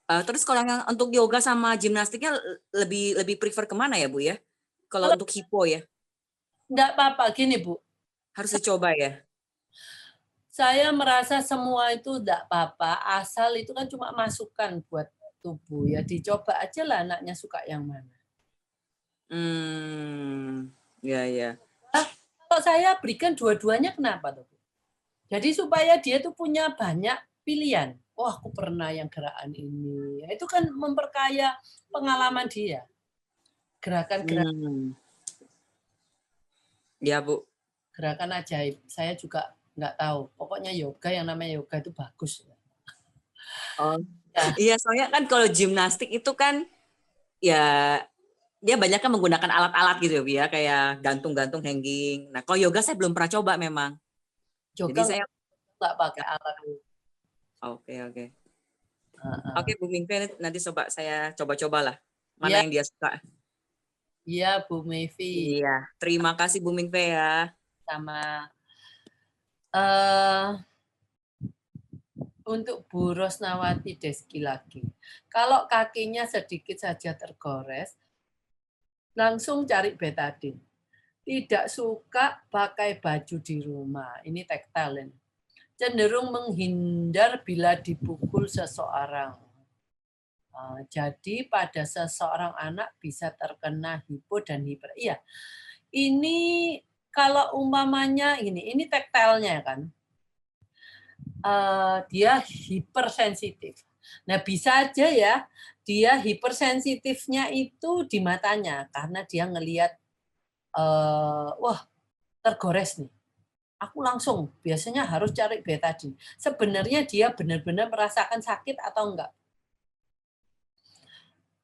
Terus kalau yang untuk yoga sama gimnastiknya lebih prefer kemana ya Bu ya? Kalau Kalau untuk hipo ya? nggak apa-apa, gini Bu, Harus dicoba ya? saya merasa semua itu nggak apa-apa, asal itu kan cuma masukan buat tubuh ya, dicoba aja lah anaknya suka yang mana. Ya ya. Kalau saya berikan dua-duanya kenapa tuh? Jadi supaya dia tuh punya banyak pilihan. Oh, aku pernah yang gerakan ini. Itu kan memperkaya pengalaman dia. Gerakan-gerakan Ya Bu. gerakan ajaib. Saya juga nggak tahu. Pokoknya yoga yang namanya yoga itu bagus. Oh. Ya, Iya, soalnya kan kalau gimnastik itu kan ya dia banyak kan menggunakan alat-alat gitu ya, Bu, ya, kayak gantung-gantung hanging. Nah, kalau yoga saya belum pernah coba memang. Jadi yoga saya nggak pakai alat. oke oke. Oke, Uh-uh. Bu Mingke nanti coba saya coba-cobalah mana Iya, yang dia suka. iya Bu Mevi Iya, terima kasih Bu Mingke ya. sama eh untuk Bu Rosnawati Deski lagi. Kalau kakinya sedikit saja tergores, langsung cari betadine. Tidak suka pakai baju di rumah. Ini tektil. Cenderung menghindar bila dipukul seseorang. Jadi pada seseorang anak bisa terkena hipo dan hiper. Iya, ini kalau umpamanya ini tektilnya kan, dia hipersensitif. Nah bisa aja ya, dia hipersensitifnya itu di matanya karena dia ngelihat, wah tergores nih. Aku langsung biasanya harus cari betadine. Sebenarnya dia benar-benar merasakan sakit atau enggak.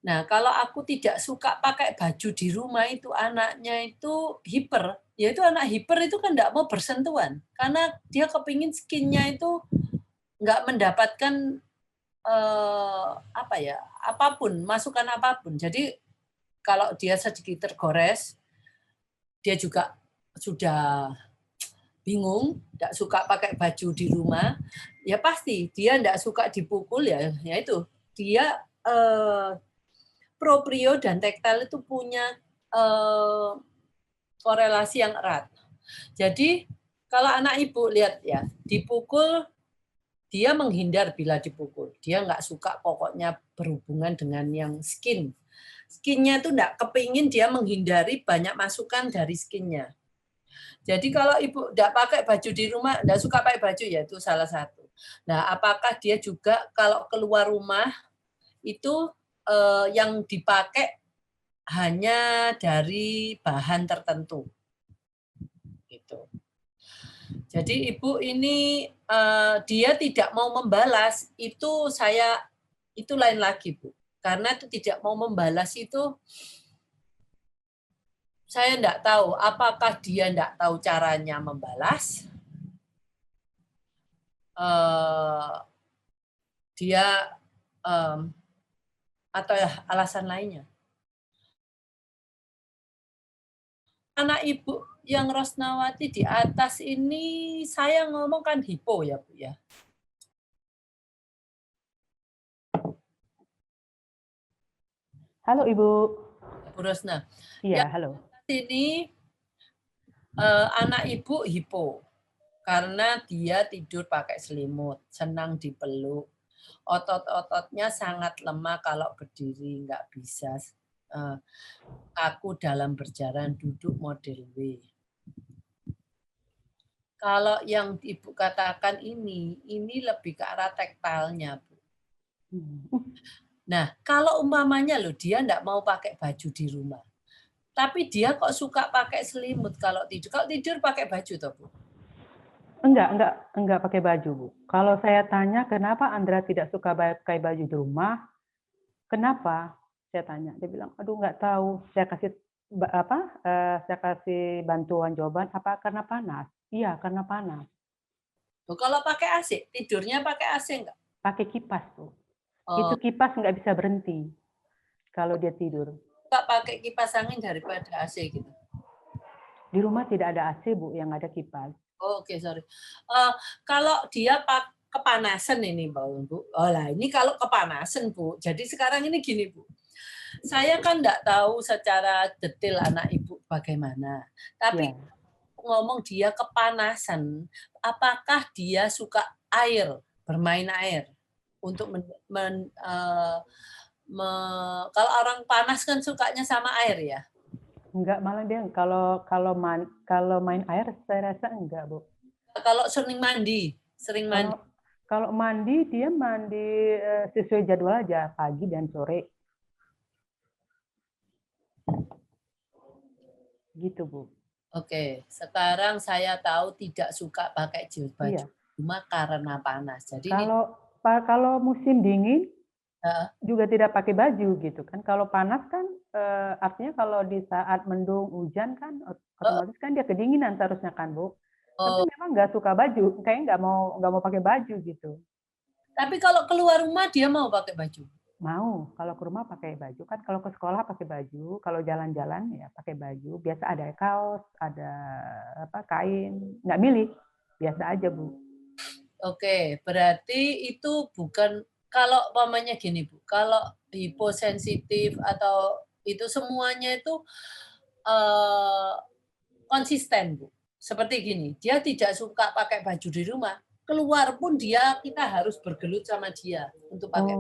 Nah, kalau aku tidak suka pakai baju di rumah itu anaknya itu hiper, ya itu anak hiper itu kan enggak mau bersentuhan karena dia kepingin skinnya itu enggak mendapatkan apa ya, apapun, masukan apapun. Jadi kalau dia sedikit tergores, dia juga sudah bingung, tidak suka pakai baju di rumah, ya pasti dia tidak suka dipukul ya itu dia proprio dan tektil itu punya korelasi yang erat. Jadi kalau anak ibu lihat ya dipukul dia menghindar bila dipukul. Dia nggak suka pokoknya berhubungan dengan yang skin. Skinnya itu nggak kepingin dia menghindari banyak masukan dari skinnya. Jadi kalau ibu nggak pakai baju di rumah, nggak suka pakai baju ya itu salah satu. Nah, apakah dia juga kalau keluar rumah itu yang dipakai hanya dari bahan tertentu gitu. Jadi ibu ini dia tidak mau membalas itu lain lagi Bu. Karena itu tidak mau membalas itu saya tidak tahu apakah dia tidak tahu caranya membalas, dia atau alasan lainnya. Anak ibu yang Rosnawati di atas ini saya ngomong kan hipo ya Bu ya. Halo Ibu. Bu Rosna. Iya, Yang halo. ini anak ibu hipo karena dia tidur pakai selimut, senang dipeluk. Otot-ototnya sangat lemah kalau berdiri, nggak bisa. Aku dalam berjalan duduk model W. Kalau yang Ibu katakan ini lebih ke arah tektilnya, Bu. Nah, kalau umpamanya loh dia nggak mau pakai baju di rumah, tapi dia kok suka pakai selimut kalau tidur. Kalau tidur pakai baju toh, Bu? Enggak pakai baju, Bu. Kalau saya tanya kenapa Andra tidak suka pakai baju di rumah, kenapa? Saya tanya, dia bilang, aduh nggak tahu. Saya kasih bantuan jawaban, apa karena panas? Iya, karena panas. Loh, kalau pakai AC, tidurnya pakai AC nggak? Pakai kipas tuh. Oh, Itu kipas nggak bisa berhenti kalau dia tidur. nggak pakai kipas angin daripada AC gitu. Di rumah tidak ada AC, Bu, yang ada kipas. Oh, oke, sorry. Kalau dia kepanasan ini Bu. Oh lah, ini kalau kepanasan Bu. Jadi sekarang ini gini Bu. Saya kan enggak tahu secara detail anak Ibu bagaimana. Tapi ngomong dia kepanasan, apakah dia suka air, bermain air untuk kalau orang panas kan sukanya sama air ya? Enggak, malah dia kalau main air saya rasa enggak, Bu. Kalau sering mandi. Kalau mandi dia mandi sesuai jadwal aja, pagi dan sore. Gitu, Bu. Oke, sekarang saya tahu tidak suka pakai baju cuma karena panas. Jadi kalau musim dingin juga tidak pakai baju gitu kan. Kalau panas kan artinya kalau di saat mendung hujan kan otomatis kan dia kedinginan seharusnya kan, Bu. Tapi memang nggak suka baju, kayaknya nggak mau pakai baju gitu. Tapi kalau keluar rumah dia mau pakai baju? Mau, kalau ke rumah pakai baju kan, kalau ke sekolah pakai baju, kalau jalan-jalan ya pakai baju. Biasa ada kaos, ada kain, nggak milih, biasa aja Bu. Oke, berarti itu bukan kalau umpamanya gini Bu, kalau hiposensitif atau itu semuanya itu konsisten Bu. Seperti gini, dia tidak suka pakai baju di rumah, keluar pun kita harus bergelut sama dia untuk pakai.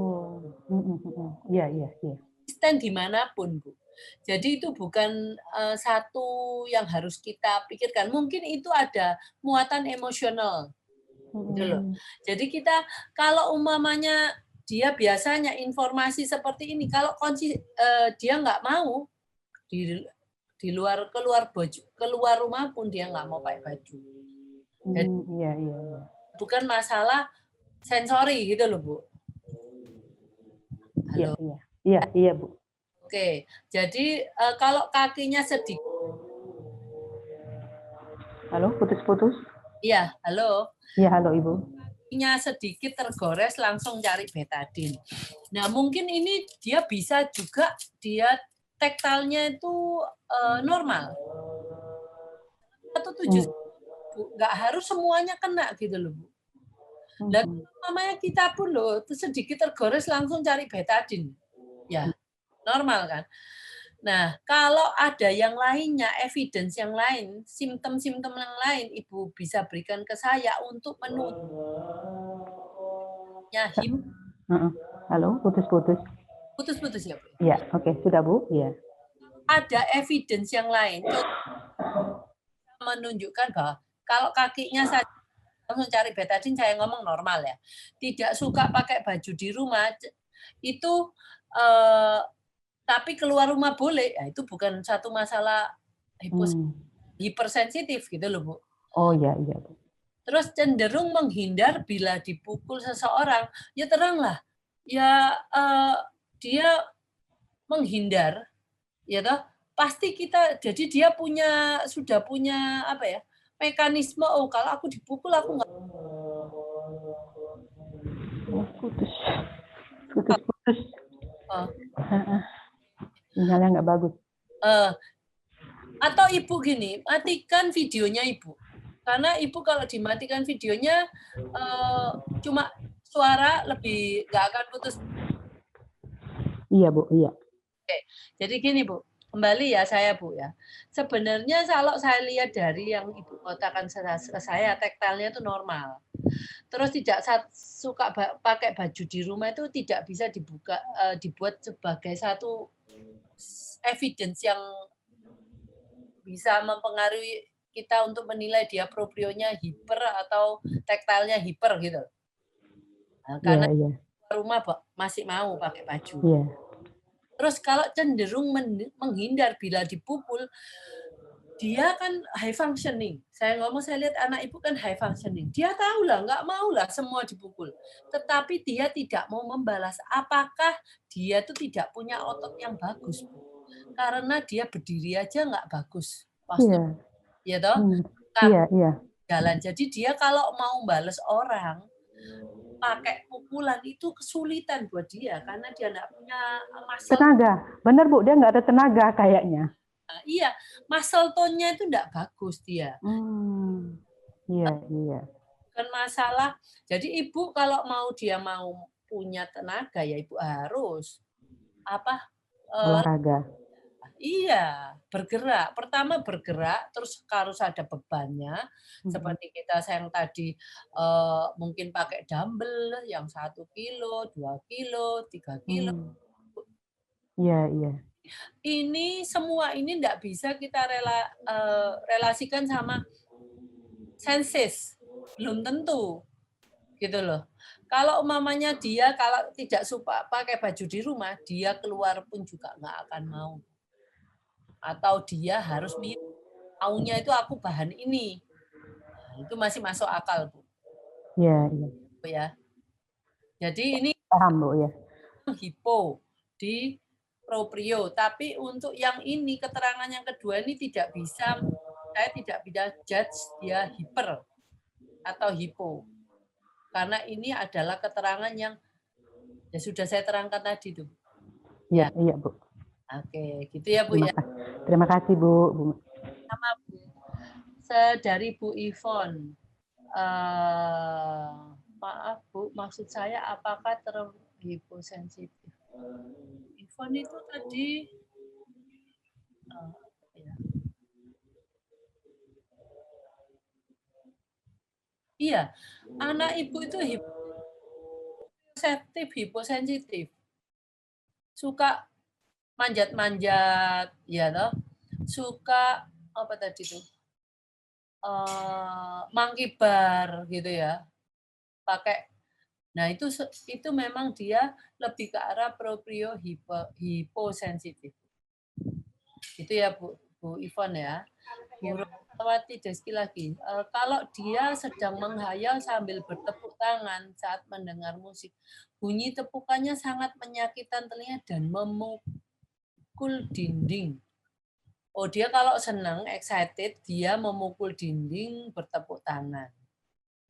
Iya. Konsisten dimanapun Bu. Jadi itu bukan satu yang harus kita pikirkan. Mungkin itu ada muatan emosional. Gitu loh. Jadi kita kalau umpamanya dia biasanya informasi seperti ini, kalau dia nggak mau di luar keluar rumah pun dia nggak mau pakai baju. Jadi, iya. bukan masalah sensori gitu loh Bu. Halo. Iya Bu. Oke, jadi kalau kakinya sedikit. Halo, putus-putus. Iya, halo. Iya, halo Ibu. Kakinya sedikit tergores langsung cari betadin. Nah, mungkin ini dia bisa juga taktilnya itu normal. Atau 7 nggak harus semuanya kena gitu loh Bu. Dan namanya kita pun loh sedikit tergores langsung cari betadin. Ya, normal kan. Nah, kalau ada yang lainnya, evidence yang lain, simptom-simptom yang lain, Ibu bisa berikan ke saya untuk menunjuknya. Halo, putus-putus. Putus-putus ya Bu? Iya, oke, sudah Bu. Iya. Ada evidence yang lain menunjukkan bahwa kalau kakinya saja langsung cari betadin, saya ngomong normal ya. Tidak suka pakai baju di rumah, itu tapi keluar rumah boleh, ya itu bukan satu masalah hipersensitif gitu loh Bu. Oh iya Bu. Terus cenderung menghindar bila dipukul seseorang, ya teranglah, ya dia menghindar, ya toh pasti jadi dia sudah punya apa ya mekanisme. Oh kalau aku dipukul aku nggak. Putus. Sinyalnya nggak bagus. Atau Ibu gini, matikan videonya Ibu. Karena Ibu kalau dimatikan videonya, cuma suara lebih nggak akan putus. Iya Bu, iya. Oke, jadi gini Bu, kembali ya saya Bu ya. Sebenarnya kalau saya lihat dari yang Ibu katakan ke saya, taktilnya itu normal. Terus tidak suka pakai baju di rumah itu tidak bisa dibuat sebagai satu evidence yang bisa mempengaruhi kita untuk menilai dia proprionya hiper atau taktilnya hiper gitu. Nah, karena rumah masih mau pakai baju. Yeah. Terus kalau cenderung menghindar bila dipukul, dia kan high functioning. Saya lihat anak Ibu kan high functioning. Dia tahu lah, nggak mau lah semua dipukul. Tetapi dia tidak mau membalas. Apakah dia tuh tidak punya otot yang bagus, Bu? Karena dia berdiri aja nggak bagus. Pasti, ya toh? Iya. Jalan. Jadi dia kalau mau balas orang pakai pukulan itu kesulitan buat dia karena dia nggak punya tenaga. Benar Bu, dia nggak ada tenaga kayaknya. Iya, muscle tone-nya itu nggak bagus dia. Iya. bukan masalah. Jadi ibu kalau dia mau punya tenaga ya ibu harus Olahraga. Iya, bergerak. Pertama bergerak, terus harus ada bebannya. Seperti kita yang tadi mungkin pakai dumbbell yang 1 kilo, 2 kilo, 3 kilo. Iya, iya. Ini semua ini enggak bisa kita relasikan sama sensis. Belum tentu. Gitu loh. Kalau umpamanya dia kalau tidak suka pakai baju di rumah, dia keluar pun juga nggak akan mau. Atau dia harus maunya itu aku bahan ini. Nah, itu masih masuk akal, Bu. Iya, iya. Bu ya. Jadi ini Paham, Bu, ya. hipo di proprio, tapi untuk yang ini keterangan yang kedua ini saya tidak bisa judge dia hiper atau hipo. Karena ini adalah keterangan yang ya sudah saya terangkan tadi tuh. Iya, iya, Bu. Oke, gitu ya Bu ya. Terima kasih, Bu. Sama Bu. Dari Bu Ivon. Maaf Bu, maksud saya apakah terhiposensitif? Ivon itu tadi ya. Iya, anak ibu itu hiposensitif. Suka manjat-manjat, ya toh. Suka apa tadi tuh? Mangkibar gitu ya. Pakai. Nah, itu memang dia lebih ke arah proprio hiposensitif. Gitu ya Bu Ivon ya. Bu Rosnawati Deski lagi. Kalau dia sedang menghayal sambil bertepuk tangan saat mendengar musik, bunyi tepukannya sangat menyakitkan telinga dan memukul dinding. Oh, dia kalau senang, excited, dia memukul dinding, bertepuk tangan.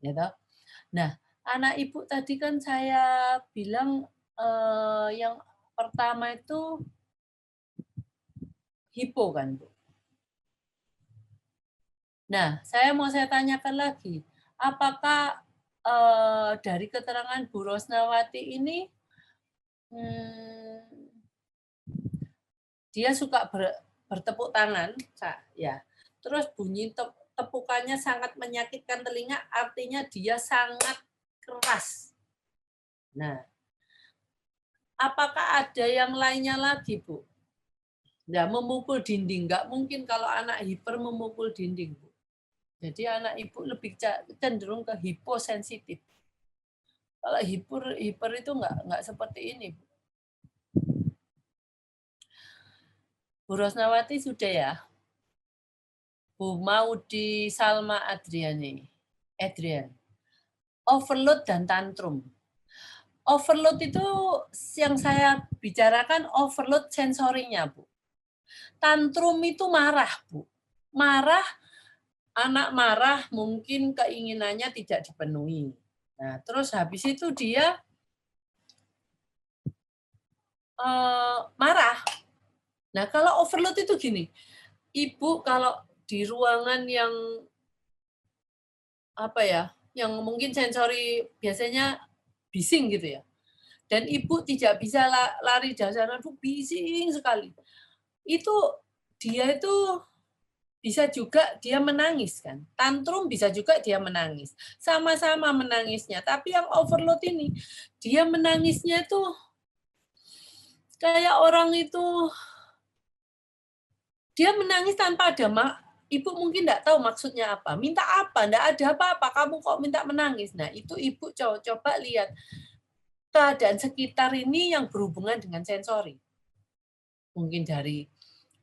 Ya toh? Nah, anak ibu tadi kan saya bilang yang pertama itu hipo kan, Bu. Nah, saya tanyakan lagi, apakah dari keterangan Bu Rosnawati ini dia suka bertepuk tangan, ya. Terus bunyi tepukannya sangat menyakitkan telinga, artinya dia sangat keras. Nah, apakah ada yang lainnya lagi, Bu? Nah, memukul dinding. Nggak mungkin kalau anak hiper memukul dinding, Bu. Jadi anak ibu lebih cenderung ke hiposensitif. Kalau hiper itu nggak seperti ini, Bu. Bu Rosnawati sudah ya? Bu Maudi Salma Adrian. Overload dan tantrum. Overload itu yang saya bicarakan overload sensorinya, Bu. Tantrum itu marah, Bu. Anak marah mungkin keinginannya tidak dipenuhi. Nah, terus habis itu dia marah. Nah, kalau overload itu gini, ibu kalau di ruangan yang yang mungkin sensori biasanya bising gitu ya, dan ibu tidak bisa lari dasar, bising sekali. Dia itu bisa juga dia menangis kan, tantrum bisa juga dia menangis, sama-sama menangisnya. Tapi yang overload ini dia menangisnya itu kayak orang itu dia menangis tanpa ada ibu mungkin enggak tahu maksudnya apa. Minta apa? Enggak ada apa-apa. Kamu kok minta menangis? Nah, itu ibu coba lihat keadaan sekitar ini yang berhubungan dengan sensori. Mungkin dari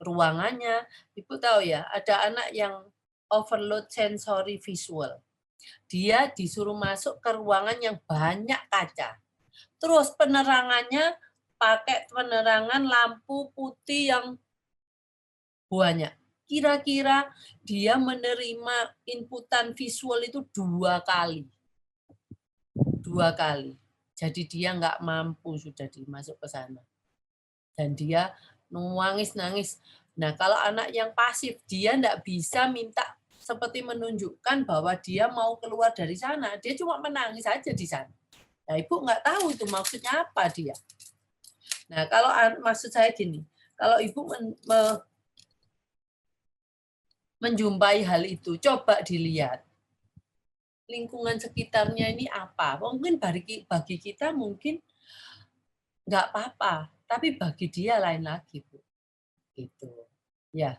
ruangannya, ibu tahu ya, ada anak yang overload sensori visual. Dia disuruh masuk ke ruangan yang banyak kaca. Terus penerangannya pakai penerangan lampu putih yang banyak. Kira-kira dia menerima inputan visual itu 2 kali. 2 kali. Jadi dia nggak mampu sudah dimasuk ke sana. Dan dia nangis-nangis. Nah, kalau anak yang pasif, dia nggak bisa minta seperti menunjukkan bahwa dia mau keluar dari sana. Dia cuma menangis saja di sana. Nah, ibu nggak tahu itu maksudnya apa dia. Nah, kalau maksud saya gini, kalau ibu menjumpai hal itu, coba dilihat lingkungan sekitarnya ini apa. Mungkin bagi kita mungkin nggak apa-apa, tapi bagi dia lain lagi, Bu. Gitu. Ya.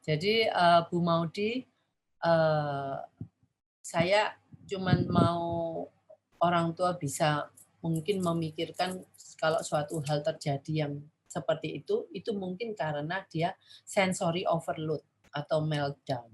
Jadi Bu Maudi, saya cuman mau orang tua bisa mungkin memikirkan kalau suatu hal terjadi yang seperti itu mungkin karena dia sensory overload atau meltdown.